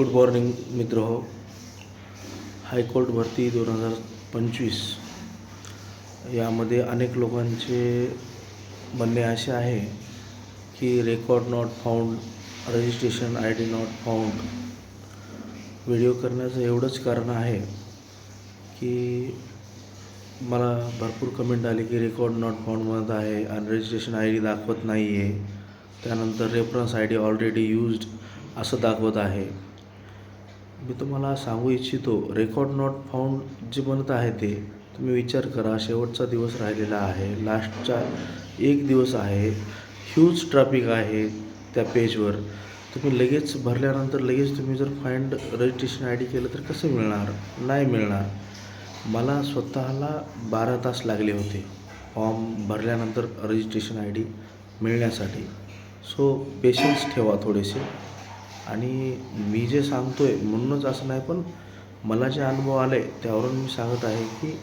Good morning मित्र हो. High court भरती 2025 यामध्ये अनेक लोकांचे म्हणणे असे आहे की record not found, registration I D not found. Video करण्याचं एवढंच कारण आहे की मला भरपूर कमेंट आली की रेकॉर्ड नॉट फाउंड म्हणत आहे आणि रजिस्ट्रेशन आय डी दाखवत नाही आहे. त्यानंतर reference I D already used असं दाखवत आहे. मी तुम्हाला सांगू इच्छितो, रेकॉर्ड नॉट फाउंड जे म्हणत आहे ते तुम्ही विचार करा. शेवटचा दिवस राहिलेला आहे, लास्टचा एक दिवस आहे, ह्यूज ट्रॅफिक आहे त्या पेजवर. तुम्ही लगेच भरल्यानंतर लगेच तुम्ही जर फाइंड रजिस्ट्रेशन आय डी केलं तर कसं मिळणार? नाही मिळणार. मला स्वतःला 12 तास लागले होते फॉर्म भरल्यानंतर रजिस्ट्रेशन आय डी मिळण्यासाठी. सो पेशन्स ठेवा थोडेसे. आणि मी जे सांगतो आहे म्हणूनच असं नाही, पण मला जे अनुभव आले त्यावरून मी सांगत आहे की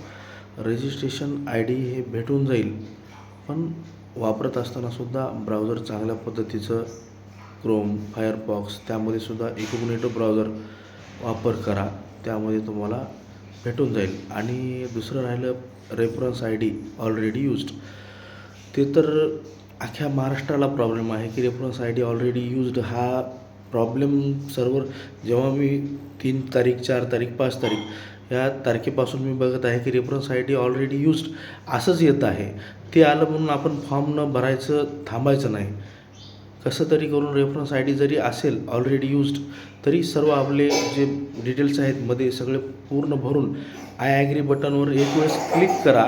रजिस्ट्रेशन आय डी हे भेटून जाईल, पण वापरत असतानासुद्धा ब्राउझर चांगल्या पद्धतीचं क्रोम, फायरफॉक्स त्यामध्ये सुद्धा इन्कॉग्निटो ब्राउझर वापर करा, त्यामध्ये तुम्हाला भेटून जाईल. आणि दुसरं राहिलं reference I D already used, ते तर अख्ख्या महाराष्ट्राला प्रॉब्लेम आहे की reference I D already used हा प्रॉब्लेम. सर्व्हर जेव्हा मी 3 तारीख, 4 तारीख, 5 तारीख या तारखेपासून मी बघत आहे की reference I D already used असंच येत आहे. ते आलं म्हणून आपण फॉर्म न भरायचं, थांबायचं नाही. कसं तरी करून रेफरन्स आय डी जरी असेल ऑलरेडी यूज्ड तरी सर्व आपले जे डिटेल्स आहेत मध्ये सगळे पूर्ण भरून आय ॲग्री बटनवर एक वेळेस क्लिक करा.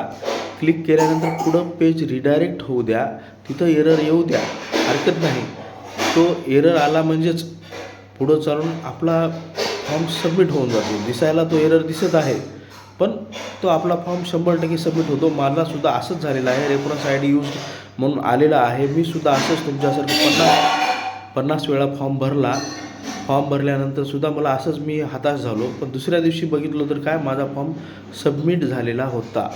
क्लिक केल्यानंतर पुढं पेज रिडायरेक्ट होऊ द्या, तिथं एरर येऊ द्या, हरकत नाही. तो एरर आला म्हणजेच पुढं चालून आपला फॉर्म सबमिट होऊन जातो. दिसायला तो एरर दिसत आहे, पण तो आपला फॉर्म 100% सबमिट होतो. मलासुद्धा असंच झालेलं आहे. रेफरन्स आय डी यूज्ड म्हणून आलेला आहे. मी सुद्धा असंच तुमच्यासारखं 50 वेळा फॉर्म भरला. फॉर्म भरल्यानंतरसुद्धा मला असंच मी हताश झालो. पण दुसऱ्या दिवशी बघितलं तर काय, माझा फॉर्म सबमिट झालेला होता.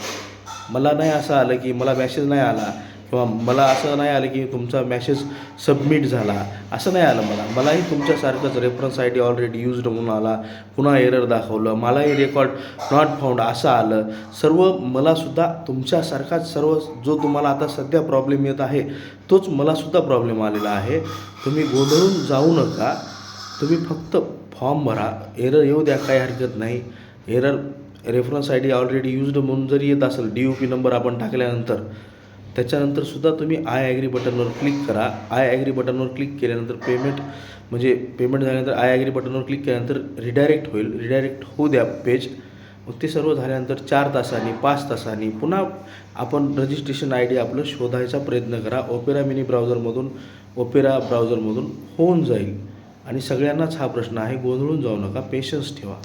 मला नाही असं आलं की मला मॅसेज नाही आला, किंवा मला असं नाही आलं की तुमचा मॅसेज सबमिट झाला, असं नाही आलं. मलाही तुमच्यासारखंच reference I D already used म्हणून आला, पुन्हा एरर दाखवलं, मलाही रेकॉर्ड नॉट फाउंड असं आलं. सर्व मलासुद्धा तुमच्यासारखाच सर्व जो तुम्हाला आता सध्या प्रॉब्लेम येत आहे तोच मलासुद्धा प्रॉब्लेम आलेला आहे. तुम्ही गोंधळून जाऊ नका. तुम्ही फक्त फॉर्म भरा, एरर येऊ द्या, काही हरकत नाही. Error reference I D already used म्हणून जरी येत असेल, DOP नंबर आपण टाकल्यानंतर, त्याच्यानंतरसुद्धा तुम्ही आय ॲग्री बटनवर क्लिक करा. आय ॲग्री बटनवर क्लिक केल्यानंतर पेमेंट झाल्यानंतर आय ॲग्री बटनवर क्लिक केल्यानंतर रिडायरेक्ट होईल. रिडायरेक्ट होऊ द्या पेज. मग ते सर्व झाल्यानंतर 4 तासांनी, 5 तासांनी पुन्हा आपण रजिस्ट्रेशन आय डी आपलं शोधायचा प्रयत्न करा. ओपेरा ब्राउझरमधून होऊन जाईल. आणि सगळ्यांनाच हा प्रश्न आहे, गोंधळून जाऊ नका, पेशन्स ठेवा.